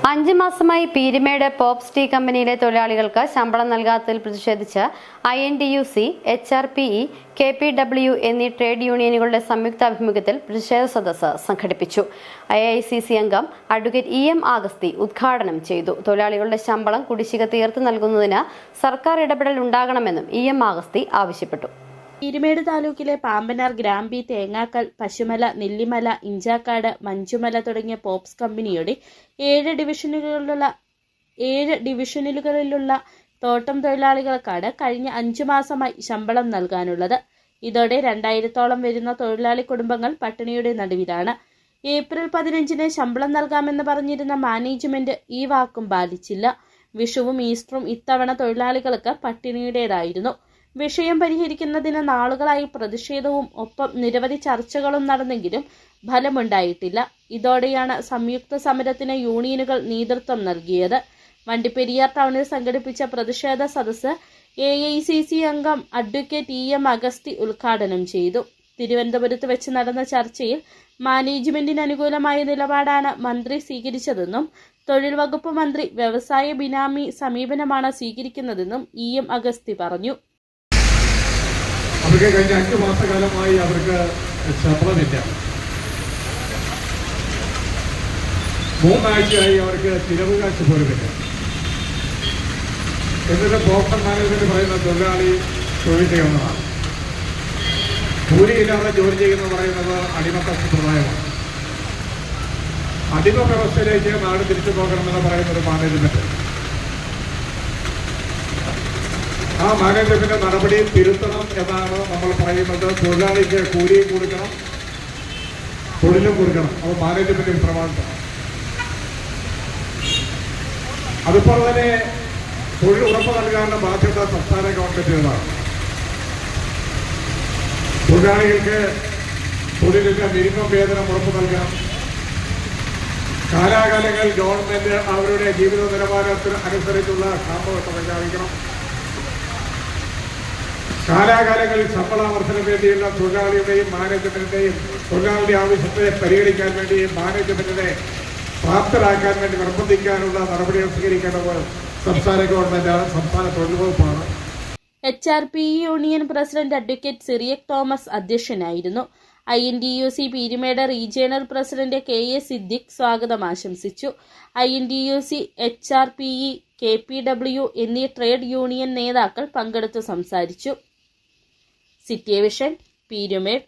5 മാസമായി Peermade pops tea കമ്പനിയിലെ തൊഴിലാളികൾക്ക് ശമ്പളം നൽകാത്തതിൽ പ്രതിഷേധിച്ച് INTUC, HRPE, KPW എന്നീ ട്രേഡ് യൂണിയനുകളുടെ സംയുക്താഭിമുഖ്യത്തിൽ പ്രതിഷേധ സദസ്സ് സംഘടിപ്പിച്ചു. IICC അംഗം അഡ്വക്കേറ്റ് EM ആഗസ്തി ഉദ്ഘാടനം ചെയ്തു. തൊഴിലാളികളുടെ ശമ്പളം കുടിശ്ശിക തീർത്ത് നൽകുന്നതിന് സർക്കാർ ഇടപെടൽ ഉണ്ടാകണമെന്നും EM ആഗസ്തി ആവശ്യപ്പെട്ടു. പീരുമേട് താലൂക്കിലെ പാമ്പനാർ, ഗ്രാമ്പി, തേങ്ങാക്കൽ, പശുമല, നെല്ലിമല, ഇഞ്ചാക്കാട്, മഞ്ചുമല തുടങ്ങിയ പോപ്സ് കമ്പനിയുടെ 7 ഡിവിഷനുകളിലുള്ള തോട്ടം തൊഴിലാളികൾക്കാണ് കഴിഞ്ഞ 5 മാസമായി ശമ്പളം നൽകാനുള്ളത്. ഇതോടെ 2000-ഓളം വരുന്ന തൊഴിലാളി കുടുംബങ്ങൾ പട്ടിണിയുടെ നടുവിലാണ്. ഏപ്രിൽ 15-ന് ശമ്പളം നൽകാമെന്ന് പറഞ്ഞിരുന്ന മാനേജ്മെന്റ് ഈ വാക്കും പാലിച്ചില്ല. വിഷുവും ഈസ്റ്ററും ഇത്തവണ തൊഴിലാളികൾക്ക് പട്ടിണിയുടേതായിരുന്നു. വിഷയം പരിഹരിക്കുന്നതിന് നാളുകളായി പ്രതിഷേധവും ഒപ്പം നിരവധി ചർച്ചകളും നടന്നെങ്കിലും ഫലമുണ്ടായിട്ടില്ല. ഇതോടെയാണ് സംയുക്ത സമരത്തിന് യൂണിയനുകൾ നേതൃത്വം നൽകിയത്. വണ്ടിപ്പെരിയാർ ടൗണിൽ സംഘടിപ്പിച്ച പ്രതിഷേധ സദസ്സ് AICC അംഗം അഡ്വക്കേറ്റ് EM ആഗസ്തി ഉദ്ഘാടനം ചെയ്തു. തിരുവനന്തപുരത്ത് വെച്ച് നടന്ന ചർച്ചയിൽ മാനേജ്മെന്റിന് അനുകൂലമായ നിലപാടാണ് മന്ത്രി സ്വീകരിച്ചതെന്നും തൊഴിൽ വകുപ്പ് മന്ത്രി വ്യവസായ ബിനാമി സമീപനമാണ് സ്വീകരിക്കുന്നതെന്നും EM ആഗസ്തി പറഞ്ഞു. അവർക്ക് കഴിഞ്ഞ 5 മാസക്കാലമായി അവർക്ക് ശമ്പളമില്ല. 3 ആഴ്ചയായി അവർക്ക് ചിലവ് കാശ് പോലുമില്ല. എന്നിട്ട് പോസ്റ്റൽ മാനേജ്മെന്റ് പറയുന്ന തൊഴിലാളി തൊഴിൽ ചെയ്യുന്നതാണ്. കൂലിയില്ലാതെ ജോലി ചെയ്യുന്നത് പറയുന്നത് അടിമത്ത സമ്പ്രദായമാണ്. അടിമ വ്യവസ്ഥയിലേക്ക് നാട് തിരിച്ചു പോകണമെന്ന് പറയുന്നത് മാനേജ്മെന്റ്. ആ മാനേജ്മെന്റിന്റെ നടപടി തിരുത്തണം എന്നാണ് നമ്മൾ പറയുന്നത്. തൊഴിലാളിക്ക് കൂലിയും കൊടുക്കണം, തൊഴിലും കൊടുക്കണം. അത് മാനേജ്മെന്റ് ഉത്തരവാദിത്തമാണ്. അതുപോലെ തന്നെ തൊഴിൽ ഉറപ്പ് നൽകാനുള്ള ബാധ്യത സംസ്ഥാന ഗവൺമെന്റുകളാണ്. തൊഴിലാളികൾക്ക് തൊഴിലിന്റെ മിനിമം വേതനം ഉറപ്പ് നൽകണം. കാലാകാലങ്ങൾ ഗവൺമെന്റ് അവരുടെ ജീവിത നിലവാരത്തിന് അനുസരിച്ചുള്ള ക്ഷാമഘട്ടം പ്രഖ്യാപിക്കണം. കാലാകാലങ്ങളിൽ ശമ്പളാവർദ്ധന വേണ്ടിയുള്ള തൊഴിലാളിയുടെയും മാനേജ്മെന്റിന്റെയും തൊഴിലാളിയുടെ ആവശ്യത്തെ പരിഗണിക്കാൻ വേണ്ടി മാനേജ്മെന്റിനെ പ്രാപ്തരാക്കാൻ വേണ്ടി നിർബന്ധിക്കാനുള്ള നടപടികൾ സ്വീകരിക്കേണ്ടത് സംസ്ഥാന ഗവൺമെന്റാണ്, സംസ്ഥാന തൊഴിൽ വകുപ്പാണ്. HRPE union president advocate Cyriac Thomas അധ്യക്ഷനായിരുന്നു. INTUC Peermade regional president KA Siddique സ്വാഗതം ആശംസിച്ചു. INTUC, HRPE, KPW എന്നീ ട്രേഡ് യൂണിയൻ നേതാക്കൾ പങ്കെടുത്തു സംസാരിച്ചു. City vision, Peermade.